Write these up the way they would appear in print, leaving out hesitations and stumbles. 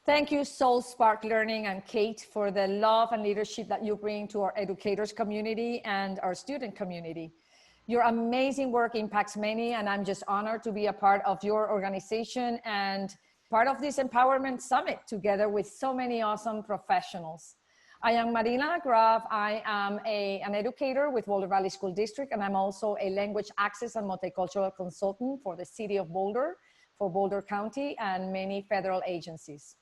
Thank you, SoulSpark Learning and Kate, for the love and leadership that you bring to our educators community and our student community. Your amazing work impacts many, and I'm just honored to be a part of your organization and part of this Empowerment Summit together with so many awesome professionals. I am Marina LaGrave. I am an educator with Boulder Valley School District, and I'm also a language access and multicultural consultant for the city of Boulder, for Boulder County, and many federal agencies.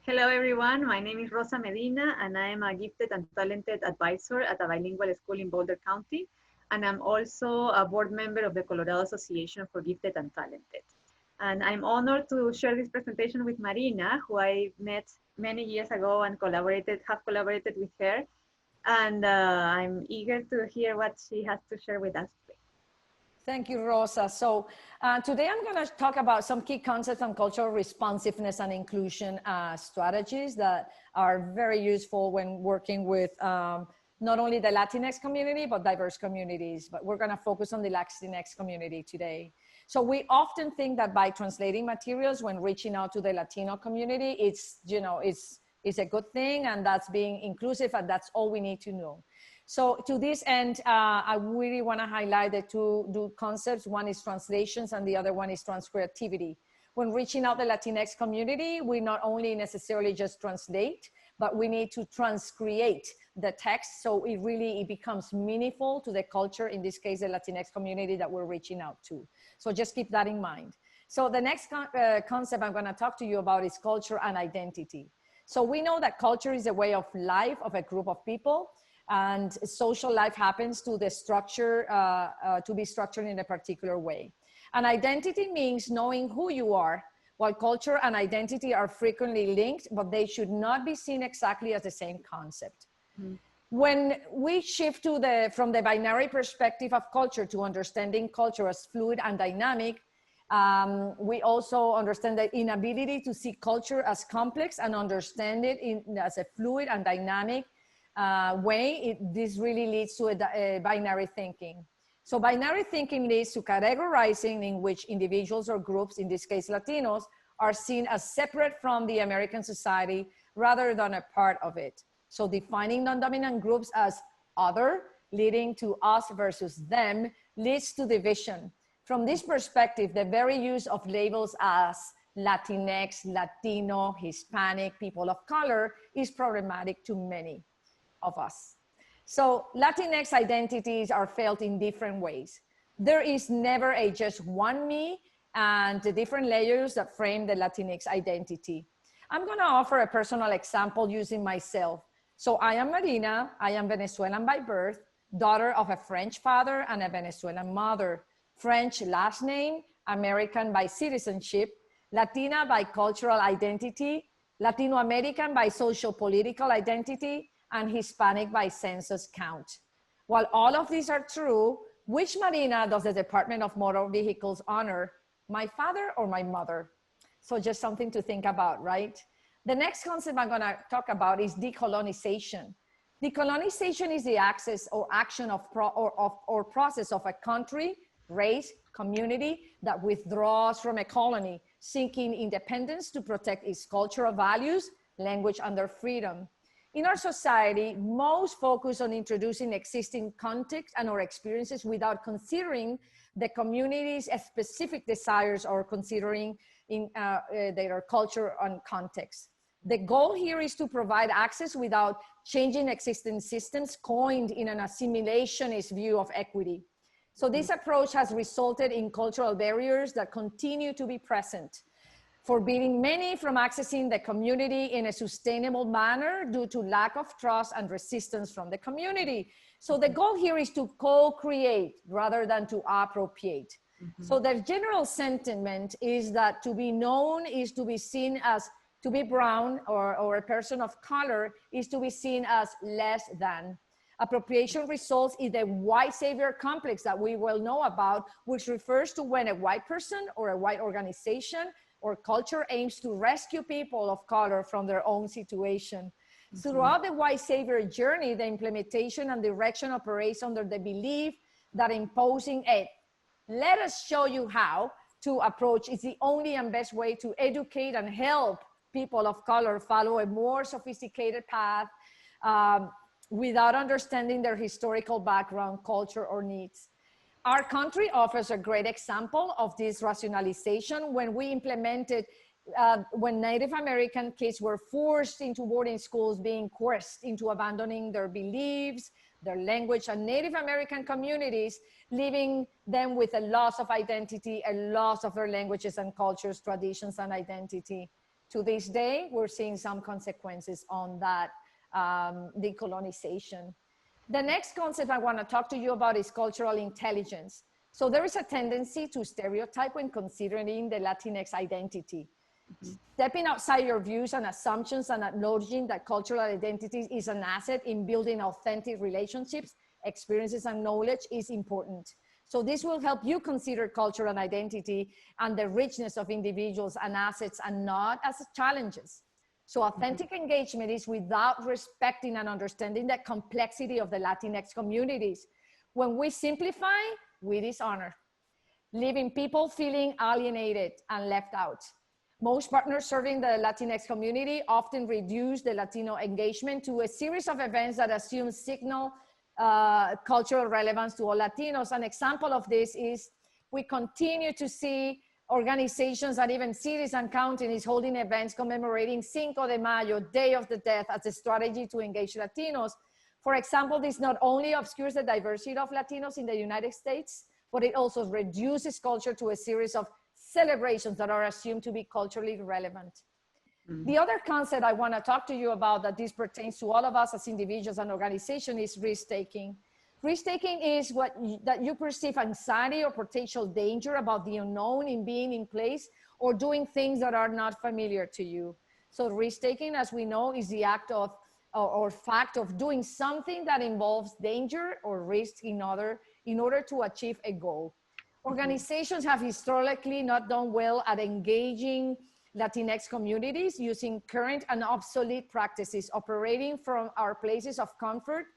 Hello, everyone. My name is Rosa Medina, and I am a gifted and talented advisor at a bilingual school in Boulder County. And I'm also a board member of the Colorado Association for Gifted and Talented. And I'm honored to share this presentation with Marina, who I met many years ago and have collaborated with her. And I'm eager to hear what she has to share with us today. Thank you, Rosa. So today I'm going to talk about some key concepts on cultural responsiveness and inclusion strategies that are very useful when working with not only the Latinx community, but diverse communities. But we're going to focus on the Latinx community today. So we often think that by translating materials when reaching out to the Latino community, it's a good thing, and that's being inclusive, and that's all we need to know. So to this end, I really want to highlight the two concepts. One is translations and the other one is transcreativity. When reaching out the Latinx community, we not only necessarily just translate, but we need to transcreate the text so it becomes meaningful to the culture, in this case, the Latinx community that we're reaching out to. So just keep that in mind. So the next concept I'm going to talk to you about is culture and identity. So we know that culture is a way of life of a group of people, and social life happens to the structure, to be structured in a particular way. And identity means knowing who you are, while culture and identity are frequently linked, but they should not be seen exactly as the same concept. Mm-hmm. When we shift from the binary perspective of culture to understanding culture as fluid and dynamic, we also understand the inability to see culture as complex and understand it as a fluid and dynamic way. This really leads to a binary thinking. So binary thinking leads to categorizing in which individuals or groups, in this case Latinos, are seen as separate from the American society rather than a part of it. So defining non-dominant groups as other, leading to us versus them, leads to division. From this perspective, the very use of labels as Latinx, Latino, Hispanic, people of color is problematic to many of us. So Latinx identities are felt in different ways. There is never a just one me, and the different layers that frame the Latinx identity. I'm gonna offer a personal example using myself. So I am Marina, I am Venezuelan by birth, daughter of a French father and a Venezuelan mother, French last name, American by citizenship, Latina by cultural identity, Latino American by social political identity, and Hispanic by census count. While all of these are true, which Marina does the Department of Motor Vehicles honor, my father or my mother? So just something to think about, right? The next concept I'm gonna talk about is decolonization. Decolonization is the access or action or process of a country, race, community that withdraws from a colony, seeking independence to protect its cultural values, language, and their freedom. In our society, most focus on introducing existing context and or experiences without considering the community's specific desires or considering their culture and context. The goal here is to provide access without changing existing systems coined in an assimilationist view of equity. So this approach has resulted in cultural barriers that continue to be present, forbidding many from accessing the community in a sustainable manner due to lack of trust and resistance from the community. So the goal here is to co-create rather than to appropriate. Mm-hmm. So the general sentiment is that to be known is to be seen as, to be brown or a person of color is to be seen as less than. Appropriation results in the white savior complex that we well know about, which refers to when a white person or a white organization or culture aims to rescue people of color from their own situation. Mm-hmm. Throughout the white savior journey, the implementation and direction operates under the belief that imposing a let us show you how to approach is the only and best way to educate and help people of color follow a more sophisticated path without understanding their historical background, culture, or needs. Our country offers a great example of this rationalization when we implemented, when Native American kids were forced into boarding schools, being coerced into abandoning their beliefs, their language, and Native American communities, leaving them with a loss of identity, a loss of their languages and cultures, traditions, and identity. To this day, we're seeing some consequences on that decolonization. The next concept I want to talk to you about is cultural intelligence. So there is a tendency to stereotype when considering the Latinx identity. Stepping outside your views and assumptions and acknowledging that cultural identity is an asset in building authentic relationships, experiences, and knowledge is important. So this will help you consider culture and identity and the richness of individuals and assets and not as challenges. So authentic engagement is without respecting and understanding the complexity of the Latinx communities. When we simplify, we dishonor, leaving people feeling alienated and left out. Most partners serving the Latinx community often reduce the Latino engagement to a series of events that assume signal cultural relevance to all Latinos. An example of this is we continue to see organizations and even cities and counties holding events commemorating Cinco de Mayo, Day of the Dead, as a strategy to engage Latinos. For example, this not only obscures the diversity of Latinos in the United States, but it also reduces culture to a series of celebrations that are assumed to be culturally relevant. The other concept I want to talk to you about that this pertains to all of us as individuals and organizations is risk-taking. Risk-taking is that you perceive anxiety or potential danger about the unknown in being in place or doing things that are not familiar to you. So risk-taking, as we know, is the act of or fact of doing something that involves danger or risk in order to achieve a goal. Organizations have historically not done well at engaging Latinx communities using current and obsolete practices, operating from our places of comfort.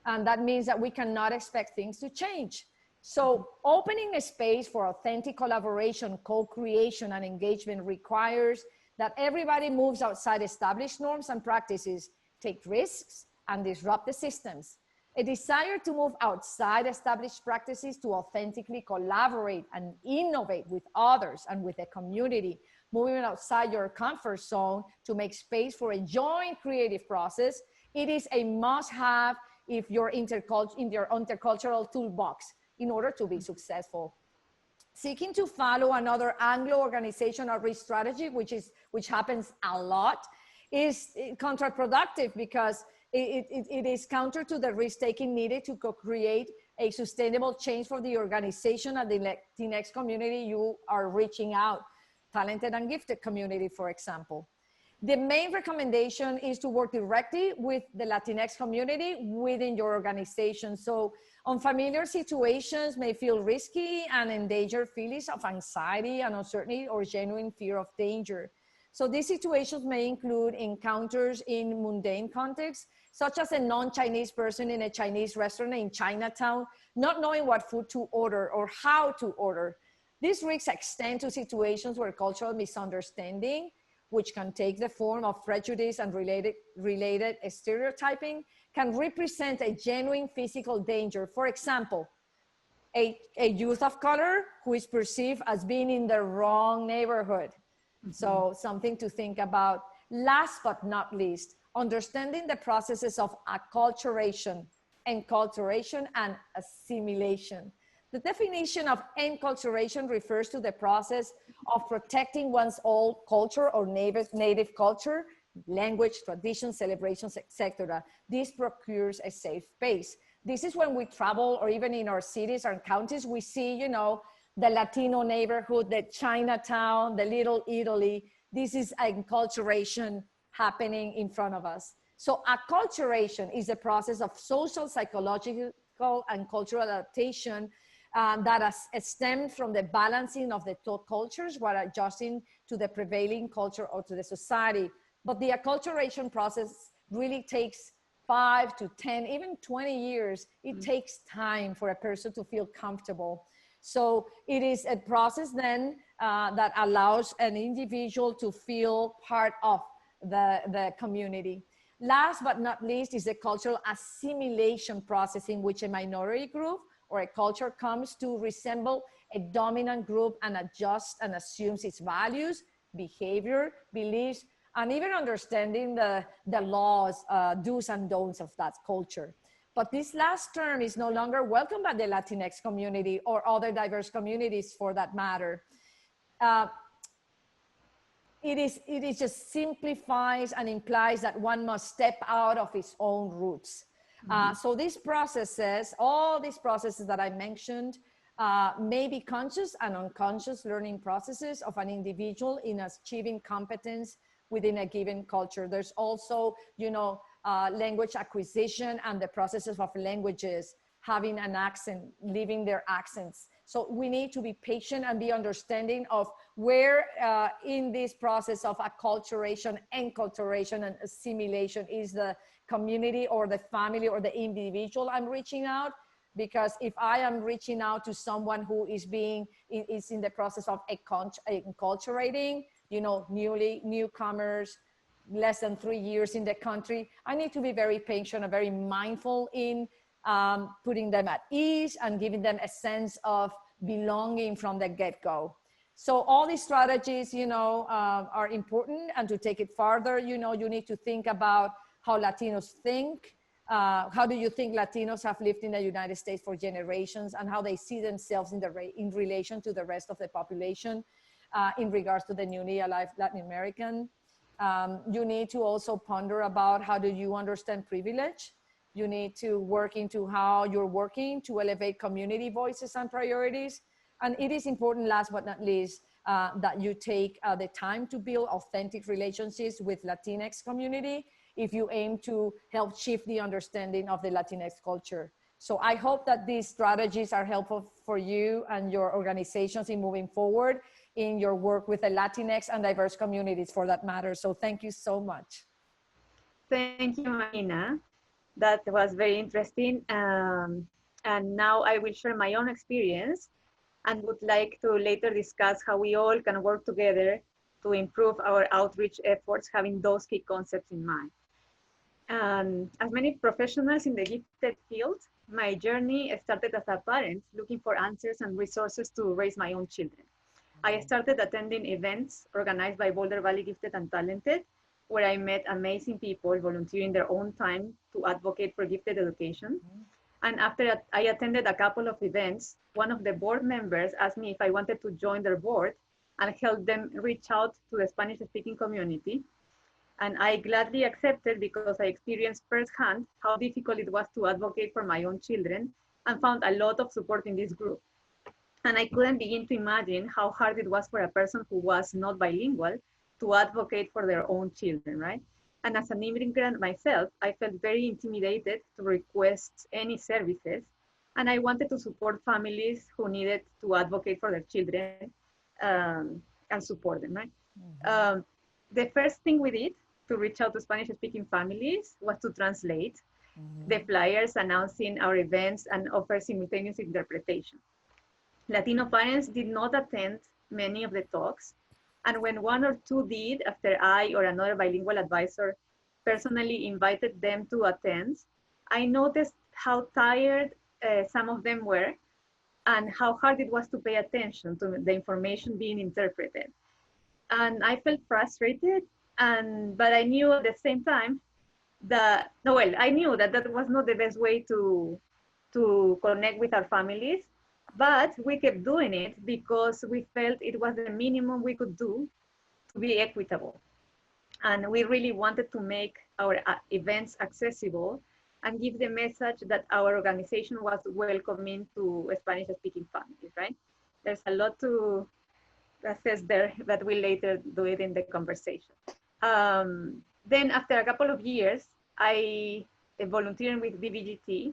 And that means that we cannot expect things to change. So opening a space for authentic collaboration, co-creation, and engagement requires that everybody moves outside established norms and practices, take risks, and disrupt the systems. A desire to move outside established practices to authentically collaborate and innovate with others and with the community, moving outside your comfort zone to make space for a joint creative process. It is a must-have if you're in your intercultural toolbox in order to be successful. Seeking to follow another Anglo organizational risk strategy, which happens a lot, is counterproductive because it is counter to the risk-taking needed to co-create a sustainable change for the organization and the Latinx community you are reaching out, talented and gifted community, for example. The main recommendation is to work directly with the Latinx community within your organization. So unfamiliar situations may feel risky and endanger feelings of anxiety and uncertainty or genuine fear of danger. So these situations may include encounters in mundane contexts, such as a non-Chinese person in a Chinese restaurant in Chinatown, not knowing what food to order or how to order. These risks extend to situations where cultural misunderstanding, which can take the form of prejudice and related stereotyping, can represent a genuine physical danger. For example, a youth of color who is perceived as being in the wrong neighborhood. So something to think about. Last but not least, understanding the processes of acculturation, enculturation, and assimilation. The definition of enculturation refers to the process of protecting one's old culture or native culture, language, traditions, celebrations, etc. This procures a safe space. This is when we travel, or even in our cities or counties, we see, the Latino neighborhood, the Chinatown, the Little Italy. This is enculturation happening in front of us. So acculturation is a process of social, psychological, and cultural adaptation that has stemmed from the balancing of the two cultures while adjusting to the prevailing culture or to the society. But the acculturation process really takes 5 to 10, even 20 years. It takes time for a person to feel comfortable. So it is a process then that allows an individual to feel part of the community. Last but not least is the cultural assimilation process, in which a minority group or a culture comes to resemble a dominant group and adjusts and assumes its values, behavior, beliefs, and even understanding the laws, do's and don'ts of that culture. But this last term is no longer welcome by the Latinx community or other diverse communities for that matter. It just simplifies and implies that one must step out of his own roots. So these processes, all these processes that I mentioned, may be conscious and unconscious learning processes of an individual in achieving competence within a given culture. There's also, language acquisition and the processes of languages, having an accent, leaving their accents. So we need to be patient and be understanding of where in this process of acculturation, enculturation, and assimilation is the community or the family or the individual I'm reaching out. Because if I am reaching out to someone who is in the process of enculturating, newcomers, less than 3 years in the country, I need to be very patient and very mindful in putting them at ease and giving them a sense of belonging from the get-go. So all these strategies, are important. And to take it farther, you need to think about how Latinos think. How do you think Latinos have lived in the United States for generations, and how they see themselves in relation to the rest of the population in regards to the newly alive Latin American? You need to also ponder about how do you understand privilege. You need to work into how you're working to elevate community voices and priorities. And it is important, last but not least, that you take the time to build authentic relationships with Latinx community if you aim to help shift the understanding of the Latinx culture. So I hope that these strategies are helpful for you and your organizations in moving forward in your work with the Latinx and diverse communities for that matter. So thank you so much. Thank you, Marina. That was very interesting. And now I will share my own experience and would like to later discuss how we all can work together to improve our outreach efforts, having those key concepts in mind. As many professionals in the gifted field, my journey started as a parent looking for answers and resources to raise my own children. I started attending events organized by Boulder Valley Gifted and Talented, where I met amazing people volunteering their own time to advocate for gifted education. And after I attended a couple of events, one of the board members asked me if I wanted to join their board and help them reach out to the Spanish-speaking community. And I gladly accepted because I experienced firsthand how difficult it was to advocate for my own children and found a lot of support in this group. And I couldn't begin to imagine how hard it was for a person who was not bilingual to advocate for their own children, right? And as an immigrant myself, I felt very intimidated to request any services. And I wanted to support families who needed to advocate for their children and support them, right? The first thing we did to reach out to Spanish-speaking families was to translate the flyers announcing our events and offer simultaneous interpretation. Latino parents did not attend many of the talks, and when one or two did, after I or another bilingual advisor personally invited them to attend, I noticed how tired some of them were and how hard it was to pay attention to the information being interpreted. And I felt frustrated, but I knew at the same time that, I knew that that was not the best way to connect with our families, but we kept doing it because we felt it was the minimum we could do to be equitable. And we really wanted to make our events accessible and give the message that our organization was welcoming to Spanish-speaking families, right? There's a lot to assess there that we'll later do it in the conversation. Then after a couple of years, I volunteering with BBGT,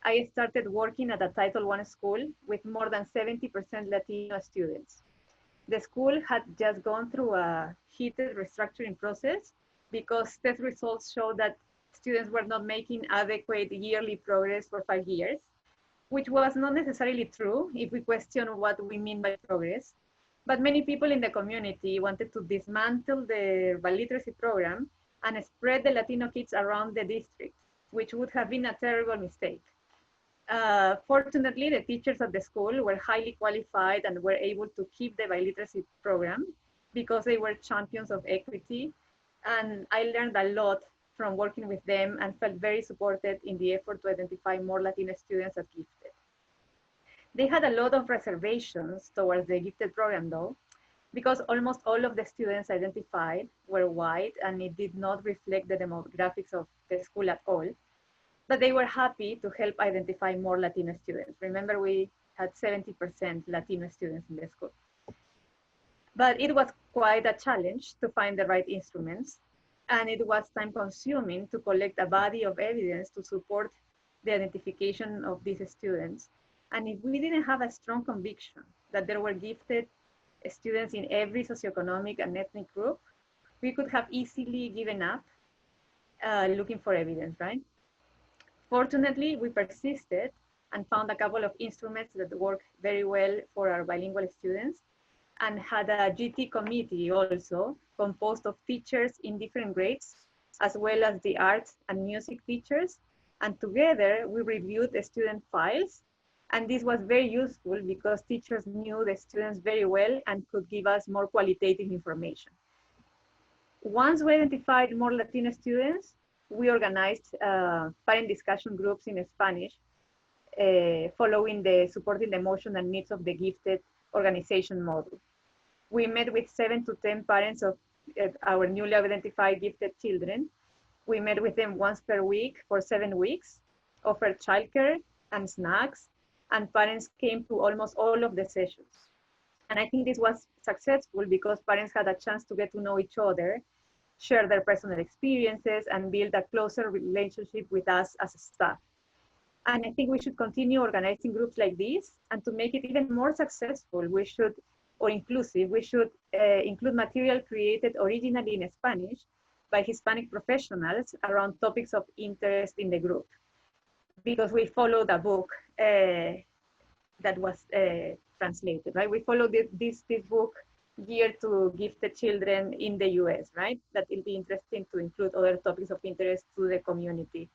I started working at a Title I school with more than 70% Latino students. The school had just gone through a heated restructuring process because test results showed that students were not making adequate yearly progress for 5 years, which was not necessarily true if we question what we mean by progress. But many people in the community wanted to dismantle the biliteracy program and spread the Latino kids around the district, which would have been a terrible mistake. Fortunately, the teachers at the school were highly qualified and were able to keep the biliteracy program because they were champions of equity. And I learned a lot from working with them and felt very supported in the effort to identify more Latina students as gifted. They had a lot of reservations towards the gifted program though, because almost all of the students identified were white and it did not reflect the demographics of the school at all. But they were happy to help identify more Latino students. Remember, we had 70% Latino students in the school. But it was quite a challenge to find the right instruments, and it was time consuming to collect a body of evidence to support the identification of these students. And if we didn't have a strong conviction that there were gifted students in every socioeconomic and ethnic group, we could have easily given up looking for evidence, right? Fortunately, we persisted and found a couple of instruments that work very well for our bilingual students, and had a GT committee also composed of teachers in different grades, as well as the arts and music teachers. And together we reviewed the student files. And this was very useful because teachers knew the students very well and could give us more qualitative information. Once we identified more Latino students, we organized parent discussion groups in Spanish, following the supporting the emotion and needs of the gifted organization model. We met with 7 to 10 parents of our newly identified gifted children. We met with them once per week for 7 weeks, offered childcare and snacks, and parents came to almost all of the sessions. And I think this was successful because parents had a chance to get to know each other, share their personal experiences, and build a closer relationship with us as a staff. And I think we should continue organizing groups like this, and to make it even more successful, we should, or inclusive, we should include material created originally in Spanish by Hispanic professionals around topics of interest in the group. Because we followed a book that was translated, right? We followed this book geared to gifted children in the US, right? That it'll be interesting to include other topics of interest to the community.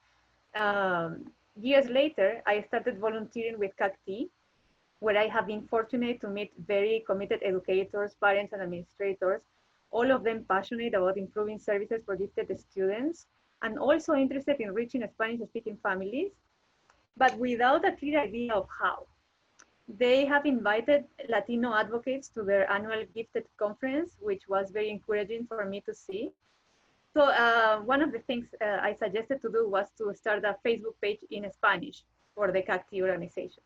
Years later, I started volunteering with CACT, where I have been fortunate to meet very committed educators, parents, and administrators, all of them passionate about improving services for gifted students, and also interested in reaching Spanish-speaking families, but without a clear idea of how. They have invited Latino advocates to their annual gifted conference, which was very encouraging for me to see. So one of the things I suggested to do was to start a Facebook page in Spanish for the CACT organization,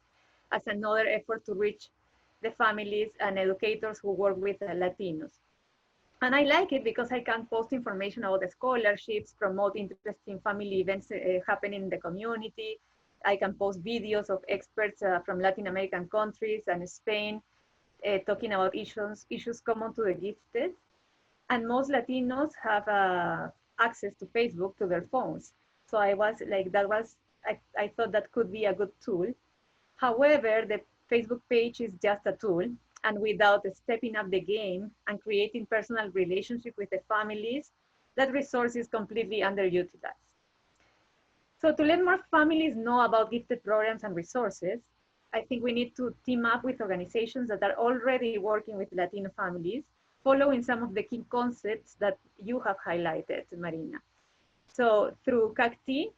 as another effort to reach the families and educators who work with Latinos. And I like it because I can post information about the scholarships, promote interesting family events happening in the community. I can post videos of experts from Latin American countries and Spain talking about issues common to the gifted. And most Latinos have access to Facebook to their phones. So I was like, I thought that could be a good tool. However, the Facebook page is just a tool, and without stepping up the game and creating personal relationship with the families, that resource is completely underutilized. So to let more families know about gifted programs and resources, I think we need to team up with organizations that are already working with Latino families, following some of the key concepts that you have highlighted, Marina. So through CACT,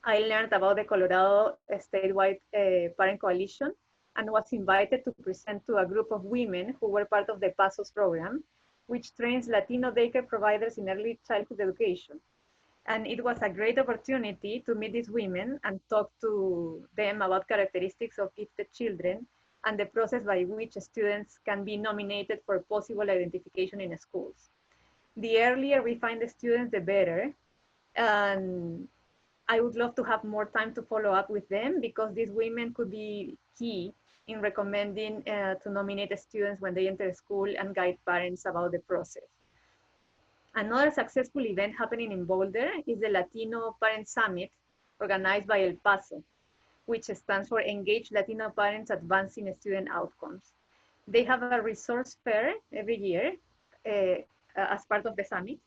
I learned about the Colorado statewide parent coalition and was invited to present to a group of women who were part of the PASOS program, which trains Latino daycare providers in early childhood education. And it was a great opportunity to meet these women and talk to them about characteristics of gifted children and the process by which students can be nominated for possible identification in schools. The earlier we find the students, the better. And I would love to have more time to follow up with them because these women could be key in recommending to nominate students when they enter school and guide parents about the process. Another successful event happening in Boulder is the Latino Parent Summit organized by El Paso, which stands for Engaged Latino Parents Advancing Student Outcomes. They have a resource fair every year as part of the summit,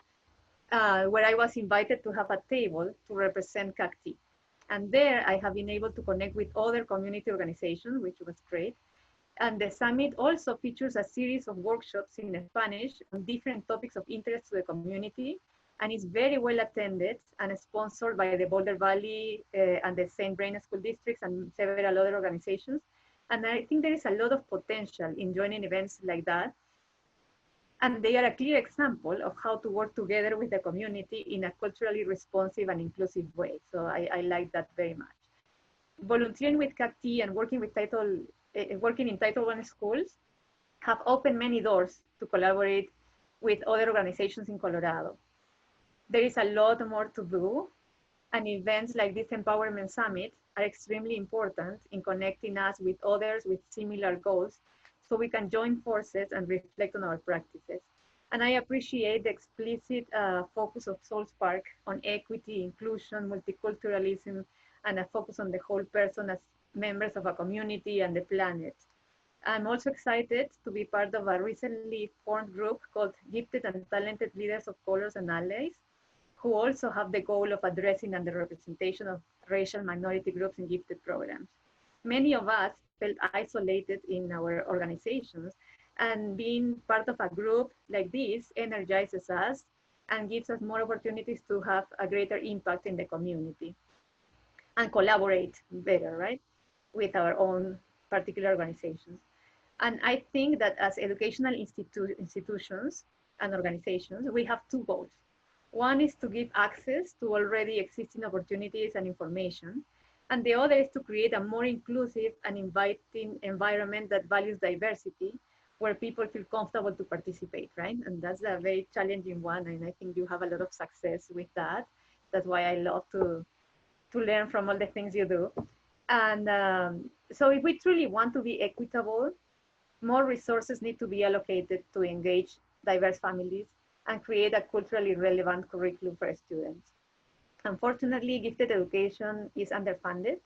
where I was invited to have a table to represent CACT. And there I have been able to connect with other community organizations, which was great. And the summit also features a series of workshops in Spanish on different topics of interest to the community, and is very well attended and sponsored by the Boulder Valley and the St. Brennan School Districts and several other organizations. And I think there is a lot of potential in joining events like that. And they are a clear example of how to work together with the community in a culturally responsive and inclusive way. So I like that very much. Volunteering with CACT and working in Title I schools have opened many doors to collaborate with other organizations in Colorado. There is a lot more to do, and events like this Empowerment Summit are extremely important in connecting us with others with similar goals, so we can join forces and reflect on our practices. And I appreciate the explicit focus of SoulSpark on equity, inclusion, multiculturalism, and a focus on the whole person as members of a community and the planet. I'm also excited to be part of a recently formed group called Gifted and Talented Leaders of Colors and Allies, who also have the goal of addressing underrepresentation of racial minority groups in gifted programs. Many of us felt isolated in our organizations, and being part of a group like this energizes us and gives us more opportunities to have a greater impact in the community and collaborate better, right, with our own particular organizations. And I think that as educational institutions and organizations, we have two goals. One is to give access to already existing opportunities and information, and the other is to create a more inclusive and inviting environment that values diversity, where people feel comfortable to participate, right? And that's a very challenging one, and I think you have a lot of success with that. That's why I love to learn from all the things you do. And so if we truly want to be equitable, more resources need to be allocated to engage diverse families and create a culturally relevant curriculum for students. Unfortunately, gifted education is underfunded.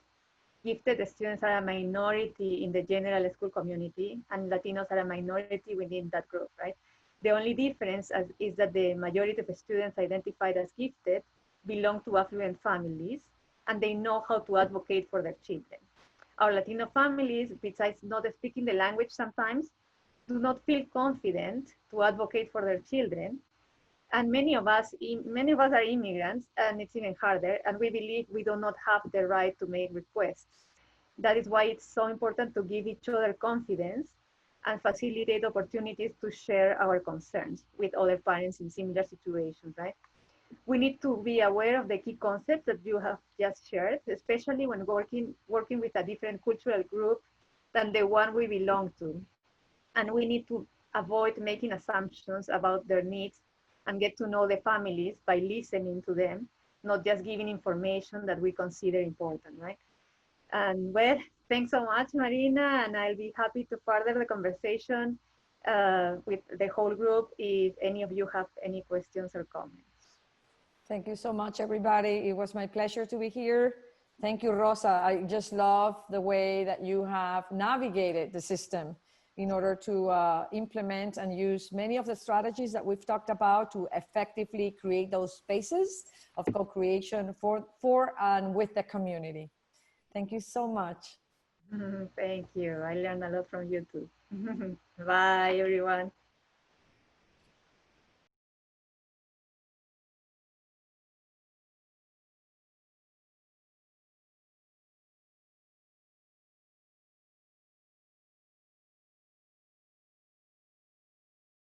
Gifted students are a minority in the general school community, and Latinos are a minority within that group, right? The only difference is that the majority of students identified as gifted belong to affluent families, and they know how to advocate for their children. Our Latino families, besides not speaking the language sometimes, do not feel confident to advocate for their children. And many of us are immigrants, and it's even harder, and we believe we do not have the right to make requests. That is why it's so important to give each other confidence and facilitate opportunities to share our concerns with other parents in similar situations, right? We need to be aware of the key concepts that you have just shared, especially when working with a different cultural group than the one we belong to. And we need to avoid making assumptions about their needs and get to know the families by listening to them, not just giving information that we consider important, right? And well, thanks so much, Marina, and I'll be happy to further the conversation with the whole group if any of you have any questions or comments. Thank you so much, everybody. It was my pleasure to be here. Thank you, Rosa. I just love the way that you have navigated the system in order to implement and use many of the strategies that we've talked about to effectively create those spaces of co-creation for and with the community. Thank you so much. Thank you. I learned a lot from you too. Bye, everyone.